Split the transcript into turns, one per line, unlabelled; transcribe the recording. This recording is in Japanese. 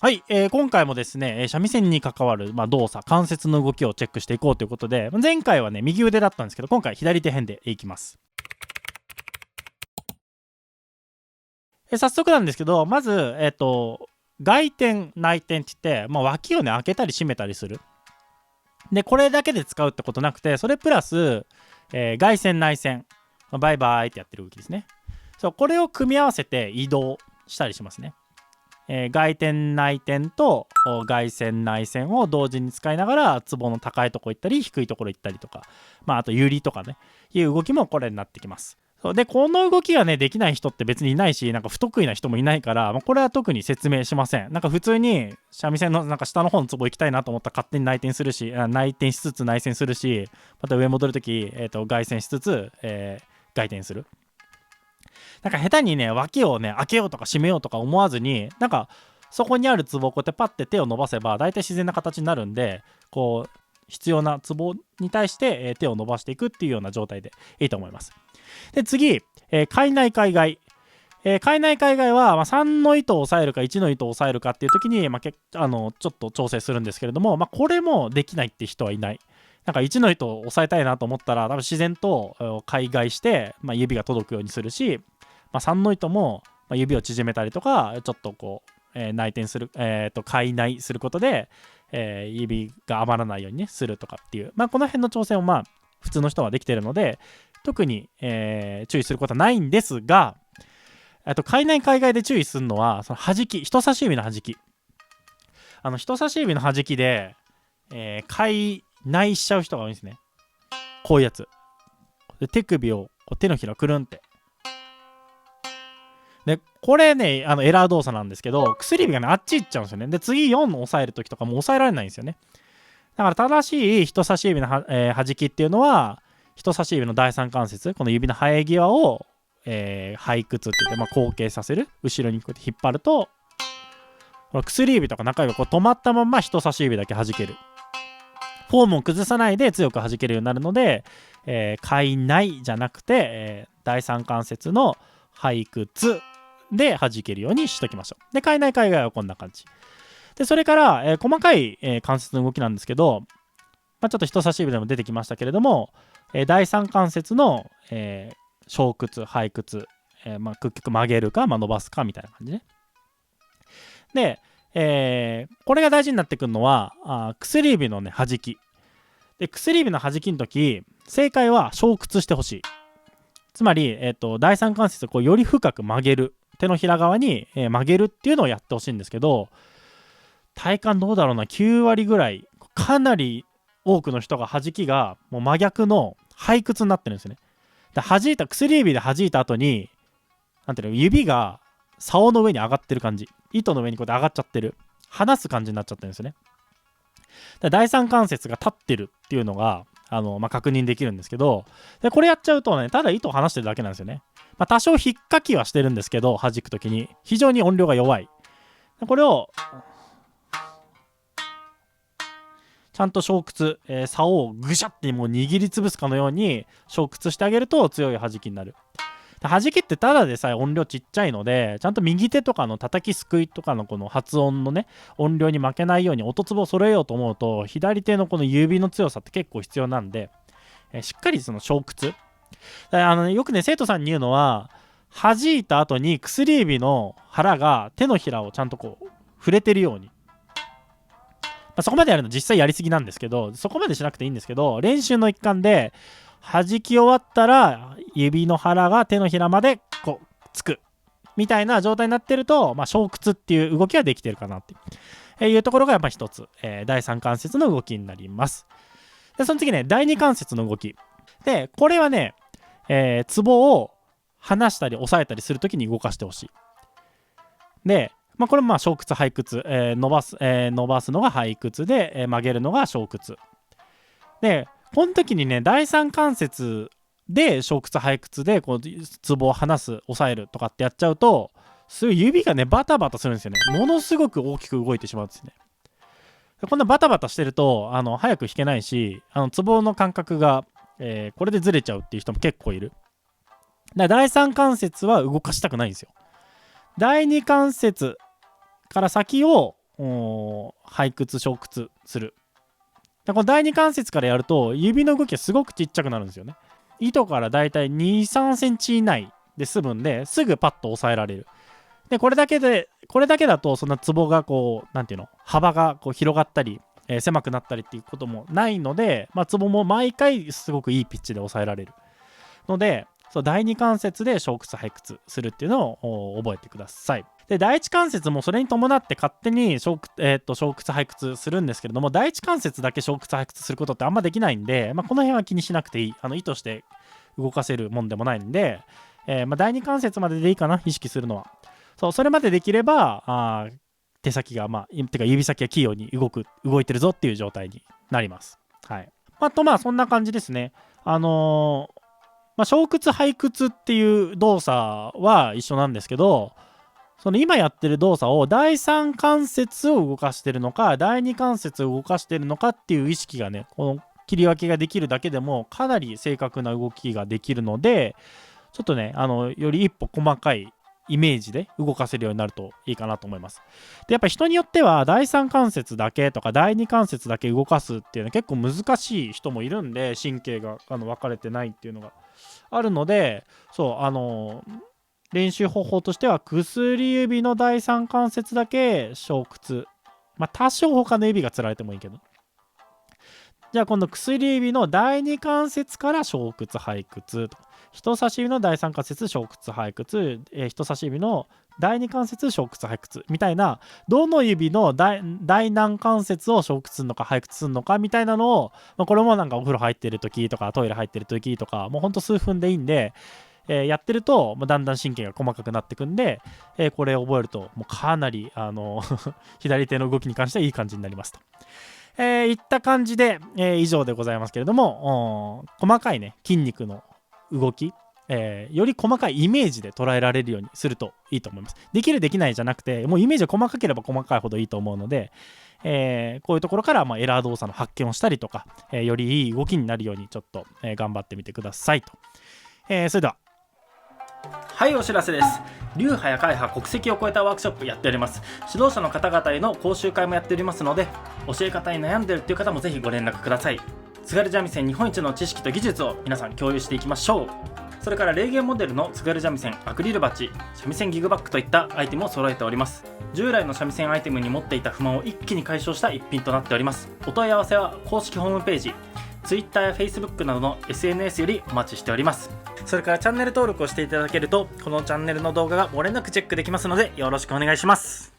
はい、今回もですね、三味線に関わる、動作、関節の動きをチェックしていこうということで、前回はね、右腕だったんですけど、今回左手編でいきます。早速なんですけど、まず、外転、内転って言って、脇をね、開けたり閉めたりする。で、これだけで使うってことなくて、それプラス、外旋、内旋、バイバイってやってる動きですね。そう、これを組み合わせて移動したりしますね。外転内転と外旋内旋を同時に使いながらツボの高いとこ行ったり低いところ行ったりとか、あと揺りとかねいう動きもこれになってきます。でこの動きがねできない人って別にいないし、なんか不得意な人もいないから、これは特に説明しません。なんか普通に三味線のなんか下の方のツボ行きたいなと思ったら勝手に内転するし、内転しつつ内旋するし、また上戻るとき、外旋しつつ、外転する。なんか下手にね脇をね開けようとか閉めようとか思わずに、なんかそこにあるツボをこうやってパッて手を伸ばせば大体自然な形になるんで、こう必要なツボに対して手を伸ばしていくっていうような状態でいいと思います。で次、海内海外。海内海外は、3の糸を押さえるか1の糸を押さえるかっていう時に、ちょっと調整するんですけれども、これもできないって人はいない。なんか1の糸を押さえたいなと思ったら多分自然と海外して、指が届くようにするし、3の糸も指を縮めたりとかちょっとこう、内転する、開内することで、指が余らないように、ね、するとかっていう、この辺の調整も普通の人はできているので特に、注意することはないんですが、開内海外で注意するのはその弾き、人差し指の弾き。人差し指の弾きで、開内しちゃう人が多いんですね。こういうやつで手首を手のひらくるんってで、これね、エラー動作なんですけど、薬指がね、あっち行っちゃうんですよね。で、次4の押さえるときとかも押さえられないんですよね。だから正しい人差し指の弾きっていうのは、人差し指の第三関節、この指の生え際を、背屈って言って、後傾させる。後ろにこうやって引っ張ると、薬指とか中指がこう止まったまま人差し指だけ弾ける。フォームを崩さないで強く弾けるようになるので、開内じゃなくて、第三関節の背屈で弾けるようにしときましょう。で、海内海外はこんな感じ。で、それから、細かい、関節の動きなんですけど、ちょっと人差し指でも出てきましたけれども、第三関節の、小屈、背屈、結局曲げるか、伸ばすかみたいな感じね。で、これが大事になってくるのは、薬指のね、弾き。で、薬指の弾きの時、正解は小屈してほしい。つまり、第三関節をこうより深く曲げる。手のひら側に、曲げるっていうのをやってほしいんですけど、体感どうだろうな、9割ぐらい、かなり多くの人が弾きがもう真逆の背屈になってるんですよね。で、薬指で弾いた後に、なんていうの、指が竿の上に上がってる感じ。糸の上にこうやって上がっちゃってる。離す感じになっちゃってるんですよね。で、第三関節が立ってるっていうのが、確認できるんですけど、でこれやっちゃうとね、ただ糸を離してるだけなんですよね。多少引っかきはしてるんですけど、弾くときに非常に音量が弱い。これをちゃんと小屈、竿をぐしゃってもう握りつぶすかのように小屈してあげると強い弾きになる。弾きってただでさえ音量ちっちゃいので、ちゃんと右手とかの叩きすくいとかのこの発音のね、音量に負けないように音粒を揃えようと思うと、左手のこの指の強さって結構必要なんで、しっかりその小屈。よくね、生徒さんに言うのは、弾いた後に薬指の腹が手のひらをちゃんとこう触れてるように。そこまでやるの実際やりすぎなんですけど、そこまでしなくていいんですけど、練習の一環で弾き終わったら指の腹が手のひらまでこうつくみたいな状態になってると、小屈っていう動きができてるかなっていうところがやっぱ一つ、第三関節の動きになります。でその次ね、第二関節の動きで、これはね、ツボを離したり押さえたりするときに動かしてほしい。でこれも小屈背屈、伸ばすのが背屈で、曲げるのが小屈で、この時にね、第三関節で小屈背屈でこうツボを離す押さえるとかってやっちゃうと、すごい指がねバタバタするんですよね。ものすごく大きく動いてしまうんですね。こんなバタバタしてると早く弾けないし、ツボの感覚が、これでずれちゃうっていう人も結構いる。だから第三関節は動かしたくないんですよ。第二関節から先を背屈小屈する。でこの第二関節からやると指の動きがすごくちっちゃくなるんですよね。糸からだいたい 2,3 センチ以内で済むんで、すぐパッと押さえられる。でこれだけだとそんなツボがこうなんていうの、幅がこう広がったり、狭くなったりっていうこともないので、ツボも毎回すごくいいピッチで抑えられるので、そう第二関節で小屈背屈するっていうのを覚えてください。で第一関節もそれに伴って勝手に小屈背屈するんですけれども、第一関節だけ小屈背屈することってあんまできないんで、この辺は気にしなくていい。意図して動かせるもんでもないんで、第二関節まででいいかな、意識するのは。それまでできれば手先がてか指先が器用に動いてるぞっていう状態になります。はい。そんな感じですね。小屈背屈っていう動作は一緒なんですけど、その今やってる動作を第三関節を動かしてるのか第二関節を動かしてるのかっていう意識がね、この切り分けができるだけでもかなり正確な動きができるので、ちょっとねより一歩細かいイメージで動かせるようになるといいかなと思います。でやっぱ人によっては第三関節だけとか第二関節だけ動かすっていうのは結構難しい人もいるんで、神経が分かれてないっていうのがあるので、練習方法としては薬指の第三関節だけ小屈、多少他の指がつられてもいいけど、じゃあ今度薬指の第二関節から小屈背屈と、人差し指の第三関節小屈背屈、人差し指の第二関節小屈背屈みたいな、どの指の第何関節を小屈するのか背屈するのかみたいなのを、これもなんかお風呂入ってる時とかトイレ入ってる時とかもうほんと数分でいいんで、やってるとだんだん神経が細かくなってくんで、これを覚えるともうかなり左手の動きに関してはいい感じになりますと。いった感じで、以上でございますけれども、細かいね筋肉の動き、より細かいイメージで捉えられるようにするといいと思います。できるできないじゃなくて、もうイメージが細かければ細かいほどいいと思うので、こういうところからエラー動作の発見をしたりとか、よりいい動きになるようにちょっと、頑張ってみてくださいと。それでははい、お知らせです。流派や会派、国籍を超えたワークショップやっております。指導者の方々への講習会もやっておりますので、教え方に悩んでるっていう方もぜひご連絡ください。津軽三味線日本一の知識と技術を皆さん共有していきましょう。それから霊言モデルの津軽三味線アクリルバッジ、三味線ギグバッグといったアイテムを揃えております。従来の三味線アイテムに持っていた不満を一気に解消した一品となっております。お問い合わせは公式ホームページ、Twitter や Facebook などの SNS よりお待ちしております。それからチャンネル登録をしていただけると、このチャンネルの動画が漏れなくチェックできますので、よろしくお願いします。